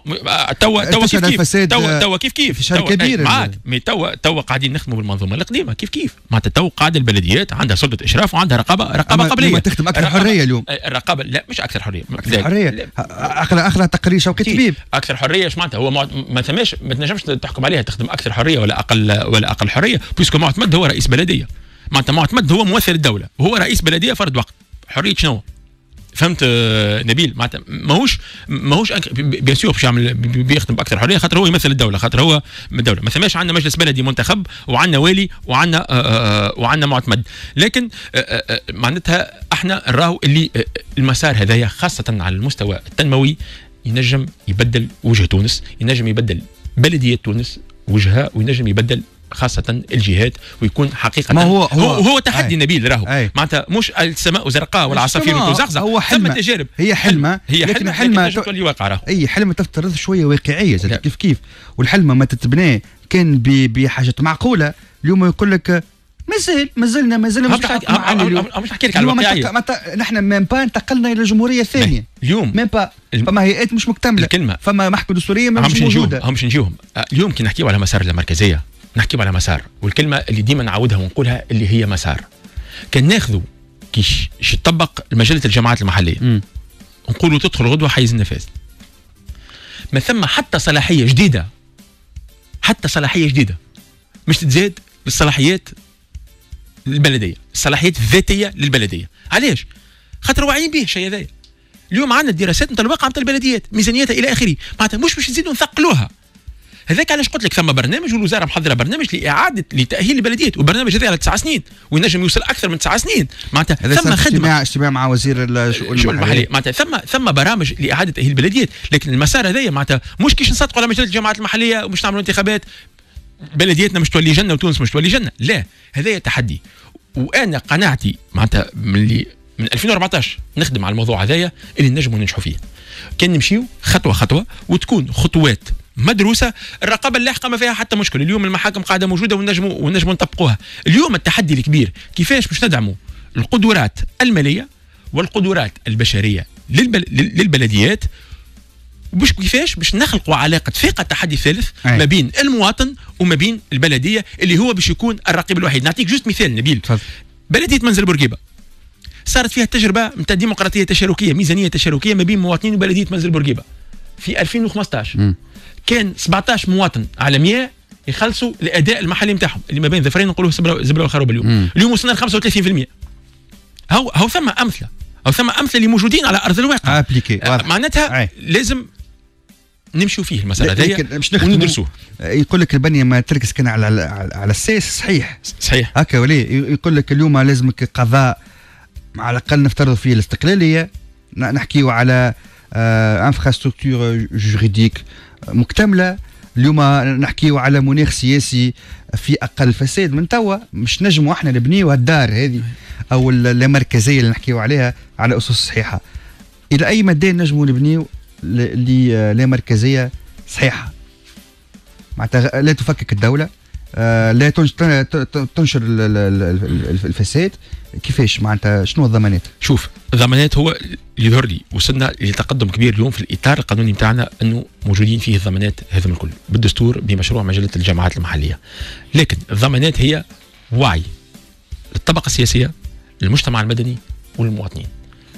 توا كيف
شهر كبير
معاك. مي توا قاعدين نخدموا بالمنظومه القديمه كيف معناتها توا قاعده البلديات عندها سلطه اشراف وعندها رقابه قبليه.
ما تخدم اكثر حريه اليوم.
الرقابه لا مش اكثر حريه.
اكثر حريه اخذ تقرير شوقي طبيب.
اكثر حريه ايش معناتها؟ هو ما تنجمش تحكم عليها تخدم اكثر حريه ولا اقل حريه، بيسكو معتمد هو رئيس بلديه. معناتها معتمد هو ممثل الدوله وهو رئيس بلديه فرد وقت. حريه شنو؟ فهمت نبيل؟ معناتها ماهوش بيان سور باش يعمل بيخدم باكثر حريه، خاطر هو يمثل الدوله، خاطر هو من الدوله. ما ثماش عندنا مجلس بلدي منتخب وعندنا والي وعندنا معتمد. لكن معناتها احنا نراو اللي المسار هذايا خاصه على المستوى التنموي ينجم يبدل وجه تونس، ينجم يبدل بلديه تونس وجهها، وينجم يبدل خاصة الجهات، ويكون حقيقة
ما هو
تحدي نبيل راهو. معناتها مش السماء زرقاء والعصافير تزغزغ،
هو حلمة.
تجارب
هي حلمة
لكن حلمة تولي واقع راهو.
اي حلمة تفترض شوية واقعية زاد كيف والحلمة ما تتبنى كان بحاجة معقولة. اليوم يقول لك مازلنا مش
نحكي لك على الواقعية.
نحن ميم با انتقلنا الى الجمهورية الثانية
اليوم
ميم با، فما هيئات مش مكتملة،
الكلمة
فما محكمة دستورية مش موجودة.
هم نجيوهم اليوم كي نحكيو على مسار المركزية، نحكيو على مسار، والكلمة اللي ديما نعاودها ونقولها اللي هي مسار. كان ناخذوا كيش يطبق مجلة الجماعات المحلية نقولوا تدخل غدوة حيز النفاذ، ما ثم حتى صلاحية جديدة مش تتزاد للصلاحيات البلدية، الصلاحيات الذاتية للبلدية. علاش؟ خاطر واعيين به الشيء هذايا. اليوم عندنا الدراسات نتاع الواقع نتاع البلديات، ميزانيتها الى اخره، معناتها مش باش نزيدوا نثقلوها. هذاك علاش قلت لك ثم برنامج، والوزاره محضره برنامج لتاهيل البلديات، والبرنامج هذا على 9 سنين وينجم يوصل اكثر من 9 سنين. معناتها ثم خدمه
اجتماع مع وزير الشؤون
المحليه، معناتها ثم برامج لاعاده تاهيل البلديات. لكن المسار هذايا معناتها مش كيش نصدقوا على مجله الجماعات المحليه ومش نعملوا انتخابات بلدياتنا مش تولي جنه وتونس مش تولي جنه، لا، هذايا تحدي. وانا قناعتي معناتها من 2014 نخدم على الموضوع هذايا اللي نجموا ننجحوا فيه. كان نمشيو خطوه وتكون خطوات مدروسه. الرقابه اللاحقه ما فيها حتى مشكل، اليوم المحاكم قاعده موجوده ونجموا نطبقوها. اليوم التحدي الكبير كيفاش باش ندعموا القدرات الماليه والقدرات البشريه للبلديات، وباش كيفاش باش نخلقوا علاقه ثقه. التحدي الثالث ما بين المواطن وما بين البلديه اللي هو باش يكون الرقيب الوحيد. نعطيك جوست مثال نبيل. بلديه منزل بورقيبه صارت فيها تجربه نتاع ديمقراطيه تشاركيه، ميزانيه تشاركيه ما بين مواطنين وبلديه منزل بورقيبه في 2015. كان 17 مواطن على 100 يخلصوا الاداء المحلي نتاعهم اللي ما بين ظفرين نقولوا زبله وخروب. اليوم وصلنا ل 35%. هو ثم امثله اللي موجودين على ارض الواقع. معناتها لازم نمشوا فيه المساله هذه وندرسوه.
يقول لك البنيه ما تركز كان على الساس. صحيح هكا ولي. يقول لك اليوم لازمك قضاء على الاقل نفترض فيه الاستقلاليه، نحكيو على انفراستركتور جوريديك مكتمله، اليوم نحكيو على مناخ سياسي في اقل فساد من توا. مش نجموا احنا نبنيو الدار هذه او اللامركزيه اللي نحكيو عليها على اسس صحيحه. الى اي مدى نجموا نبنيو لامركزيه صحيحه؟ معناتها لا تفكك الدوله، لا تنشر الفساد. كيفاش معناتها شنو الضمانات؟
شوف، الضمانات هو اللي يظهر لي وصلنا لتقدم كبير اليوم في الاطار القانوني بتاعنا، انه موجودين فيه الضمانات هذا الكل بالدستور بمشروع مجله الجامعات المحليه. لكن الضمانات هي وعي للطبقه السياسيه، للمجتمع المدني والمواطنين.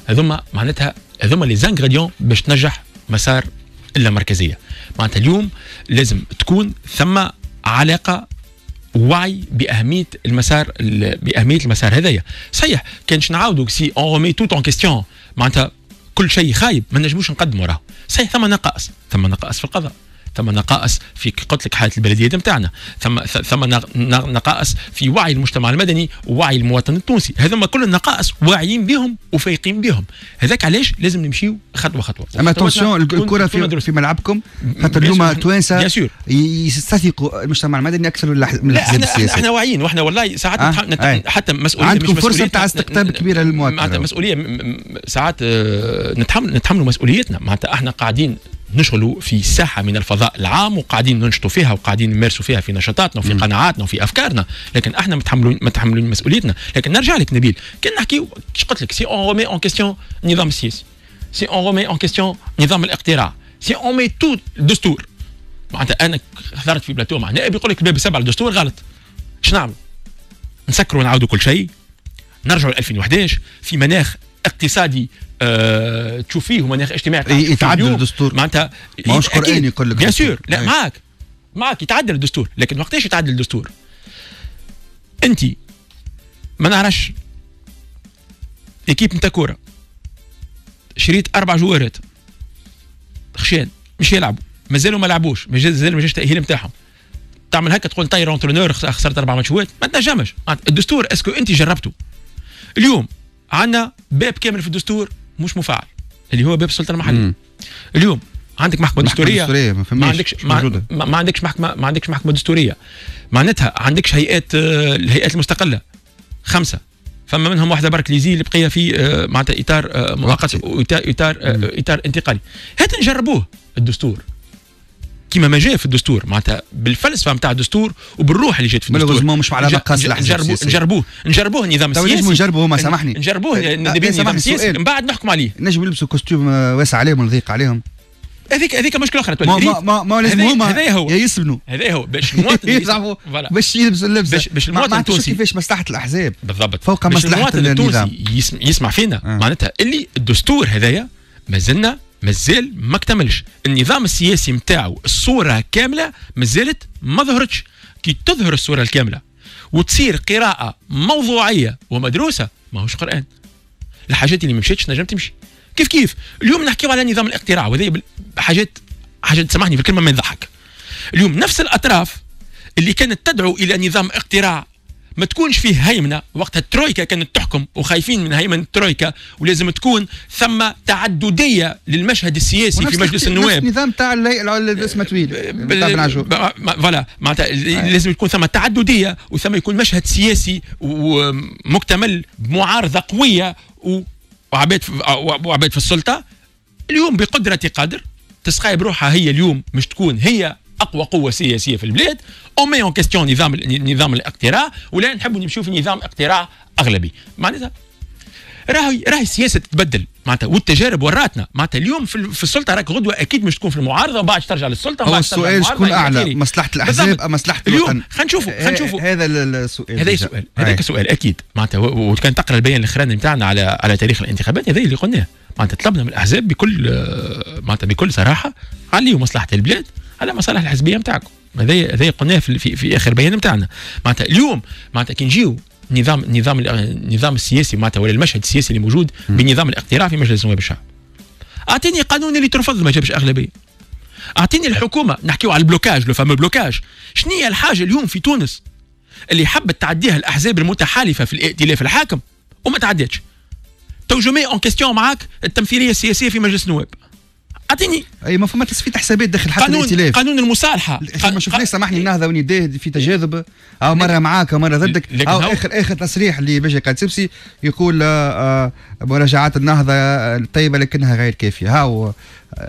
هذوما معناتها هذوما لي زانغريديون باش تنجح مسار اللامركزيه. معناتها اليوم لازم تكون ثم علاقه وعي باهميه المسار هذايا. صحيح كانش نعاودوا سي اون رومي توت اون كيستيون، معناتها كل شيء خايب ما نجموش نقدموا راه. صحيح ثم نقائص في القضاء، ثم نقائص في قلت لك حاله البلديات نتاعنا، ثم نقائص في وعي المجتمع المدني ووعي المواطن التونسي. هذوما كل النقائص واعيين بهم وفايقين بهم. هذاك علاش لازم نمشيو خطوه خطوه.
اما اتونسيون الكره في ملعبكم، خاطر اليوم التوانسه يستثقوا المجتمع المدني اكثر من الاحزاب السياسيه.
احنا واعيين، واحنا والله ساعات حتى مسؤوليه
عندكم فرصه تاع استقطاب كبيره للمواطن.
معناتها مسؤوليه ساعات نتحملوا مسؤوليتنا. معناتها احنا قاعدين نشغلوا في ساحة من الفضاء العام وقاعدين ننشطوا فيها وقاعدين نمارسوا فيها في نشاطاتنا وفي قناعاتنا وفي أفكارنا، لكن احنا متحملين مسؤوليتنا. لكن نرجع لك نبيل، كان نحكي قلت لك سي اون رومي اون كيستيون النظام السياسي، سي اون رومي اون كيستيون نظام الاقتراع، سي اون مي تو الدستور. معناتها انا حضرت في بلاتو مع نائب يقول لك الباب السابع الدستور غلط. ايش نعمل؟ نسكروا ونعاودوا كل شيء، نرجعوا ل 2011 في مناخ اقتصادي تشوف فيه ومناخ اجتماعي
يتعدل الدستور.
معناتها
ماهوش قرآني يقول لك
بيان سور. لا معك يتعدل الدستور، لكن وقتاش يتعدل الدستور؟ انت ما نعرفش ايكيب نتاع كوره شريت 4 جوارات خشان مش يلعبوا، مازالوا ما لعبوش، مازال ما جاش التاهيل نتاعهم، تعمل هكا تقول طاير اونترونور خسرت 4 ماتشات؟ ما تنجمش. الدستور اسكو انت جربته؟ اليوم عندنا باب كامل في الدستور مش مفعل اللي هو باب السلطه المحليه. اليوم عندك محكمه دستوريه ما عندكش محكمه دستوريه. معناتها عندكش الهيئات المستقله 5، فما منهم واحده برك ليزي اللي بقيه في معناتها اطار مؤقت اطار انتقالي. هات نجربوه الدستور كيما ما جاء في الدستور، معناتها بالفلسفه نتاع الدستور وبالروح اللي جات في الدستور.
مش على نقص
نجربوه النظام السياسي.
نجموا نجربوه هما سامحني،
نجربوه النظام السياسي من بعد نحكم عليه.
نجم يلبسوا كوستيم واسع عليهم ونضيق عليهم.
هذيك مشكله اخرى تولي.
ما لازم هما يسبنوا.
هذا هو باش المواطن
يصعبوا باش يلبسوا اللبسه،
باش المواطن التونسي
كيفاش مصلحه الاحزاب
بالضبط
فوق مصلحه النظام
يسمع فينا. معناتها اللي الدستور هذايا مازال ما اكتملش. النظام السياسي نتاعو الصوره كامله مازالت ما ظهرتش. كي تظهر الصوره الكامله وتصير قراءه موضوعيه ومدروسه، ماهوش قرآن. الحاجات اللي ما مشيتش نجم تمشي. كيف اليوم نحكيو على نظام الاقتراع، وهذه حاجات سامحني في الكلمه ما يضحك. اليوم نفس الاطراف اللي كانت تدعو الى نظام اقتراع ما تكونش فيه هيمنه، وقتها الترويكا كانت تحكم وخايفين من هيمنه الترويكا، ولازم تكون ثم تعدديه للمشهد السياسي في مجلس النواب.
نفس النظام تاع الاسم طويل
فوالا معناتها لازم يكون ثم تعدديه وثم يكون مشهد سياسي ومكتمل بمعارضه قويه وعباد في السلطه. اليوم بقدره قادر تسقي بروحها هي اليوم مش تكون هي اقوى قوه سياسيه في البلاد. اون اون كيستيون نظام الاقتراع، ولا نحبوا نمشيو في نظام اقتراع اغلبي. معناتها راهي السياسه تتبدل معناتها، والتجارب وراتنا. معناتها اليوم في السلطه راك غدوه اكيد مش تكون في المعارضه وبعد ترجع للسلطه.
هو السؤال شكون اعلى، مصلحه الاحزاب ام مصلحه الوطن؟
خلينا نشوفوا
هذا السؤال.
هذاك سؤال اكيد معناتها. وكان تقرا البيان الاخراني نتاعنا على تاريخ الانتخابات، هذا اللي قلناه. معناتها طلبنا من الاحزاب بكل صراحه عليوا مصلحه البلاد على مصالح الحزبيه نتاعكم. هذا قلناه في اخر بيان نتاعنا. معناتها اليوم معناتها كي نجيو النظام السياسي معناتها ولا المشهد السياسي اللي موجود بنظام الاقتراع في مجلس نواب الشعب، اعطيني قانون اللي ترفض ما جابش اغلبيه، اعطيني الحكومه. نحكيو على البلوكاج، لو فما بلوكاج. شنو هي الحاجه اليوم في تونس اللي حبت تعديها الاحزاب المتحالفه في الائتلاف الحاكم وما تعدتش؟ توجمي اون كيستيون معاك التمثيليه السياسيه في مجلس النواب. اعطيني
اي ما فما تصفيه حسابات داخل حتى الائتلاف.
قانون المصالحه
ما شفناش سامحني النهضه ونيداه في تجاذب او مره معاك ومره ضدك او اخر تصريح لباجي قادسبسي يقول مراجعات النهضه طيبه لكنها غير كافيه.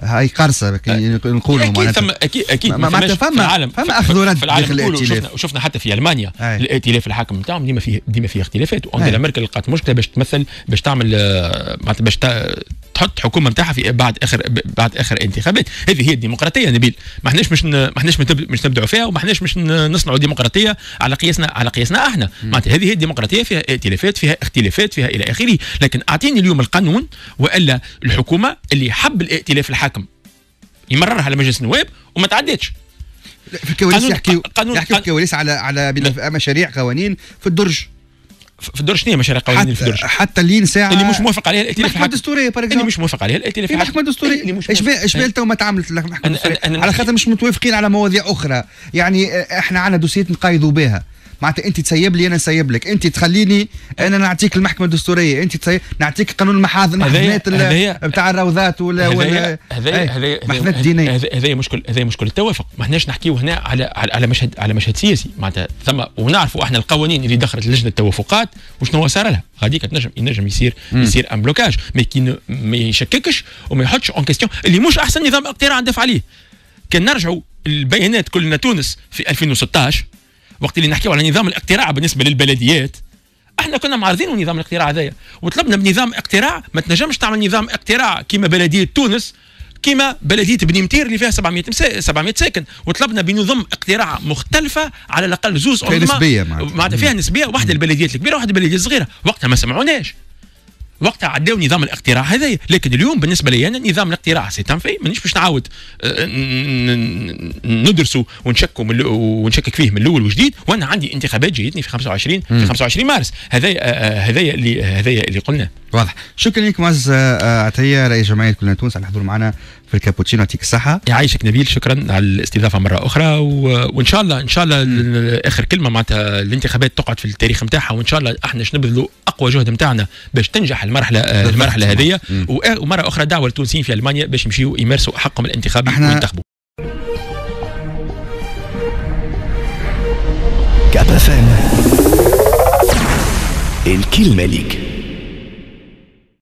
هاي قرصه نقولوا
معناتها اكيد
ما فما اخذ ورد داخل الائتلاف.
وشفنا حتى في المانيا الائتلاف الحاكم نتاعهم ديما فيه اختلافات، وانجيلا ميركل لقات مشكله باش تعمل باش تحط حكومه نتاعها في بعد اخر انتخابات. هذه هي الديمقراطيه نبيل، ما احناش مش نبدعوا فيها، وما احناش مش نصنعوا ديمقراطيه على قياسنا احنا. معناتها هذه هي الديمقراطيه، فيها ائتلافات فيها اختلافات فيها الى اخره، لكن اعطيني اليوم القانون والا الحكومه اللي حب الائتلاف الحاكم يمررها على مجلس النواب وما تعدتش.
في الكواليس يحكيوا في الكواليس على مشاريع قوانين في الدرج.
في الدرج شنو هي مشاريع قوانين في الدرج؟
حتى اللي ساعه
اللي مش موافق عليها الائتلاف
الحاكم الدستوريه
اللي مش موافق عليها الائتلاف الحاكم
المحكمه الدستوريه. ايش بال تو ما تعاملت المحكمه الدستوريه على خاطر مش متوافقين على مواضيع اخرى. يعني احنا عندنا دوسيات نقايضوا بها، معناتها انت تسيب لي انا نسيب لك، انت تخليني انا نعطيك المحكمه الدستوريه، انت نعطيك قانون المحاذنات بتاع الروضات ولا محاذنات دينيه.
هذا مشكل التوافق. ما احناش نحكيو هنا على مشهد سياسي، معناتها ثم ونعرفوا احنا القوانين اللي دخلت لجنه التوافقات وشنو صار لها. هذيك ينجم يصير ان بلوكاج، ما يشككش وما يحطش اون كيستيون اللي مش احسن نظام اقتراع ندافع عليه. كان نرجعوا البيانات كلنا تونس في 2016 وقت اللي نحكيو على نظام الاقتراع بالنسبه للبلديات، احنا كنا معارضين نظام الاقتراع هذايا، وطلبنا بنظام اقتراع ما تنجمش تعمل نظام اقتراع كيما بلديه تونس كيما بلديه بني متير اللي فيها 700 ساكن، وطلبنا بنظام اقتراع مختلفه على الاقل زوز
نسبيه
معناتها فيها نسبيه، واحده البلديات الكبيره وواحده البلديات الصغيره. وقتها ما سمعوناش، وقتها عداو نظام الاقتراع هذايا. لكن اليوم بالنسبه لي انا نظام الاقتراع سيتم في مانيش باش نعاود ندرسوا ونشكك فيه من الاول وجديد. وانا عندي انتخابات جايتني في 25 مارس. هذايا اللي قلناه.
واضح. شكرا لك معز عطيه رئيس جمعيه كلنا تونس على الحضور معنا في الكابوتشينو. يعطيك الصحه.
يعيشك نبيل، شكرا على الاستضافه مره اخرى. وان شاء الله اخر كلمه معناتها الانتخابات تقعد في التاريخ نتاعها، وان شاء الله احنا نبذلوا اقوى جهد نتاعنا باش تنجح المرحله هذه. ومره اخرى دعوه للتونسيين في المانيا باش يمشيوا يمارسوا حقهم الانتخابي وينتخبوا.
كاب اف ام الكلمه ليك.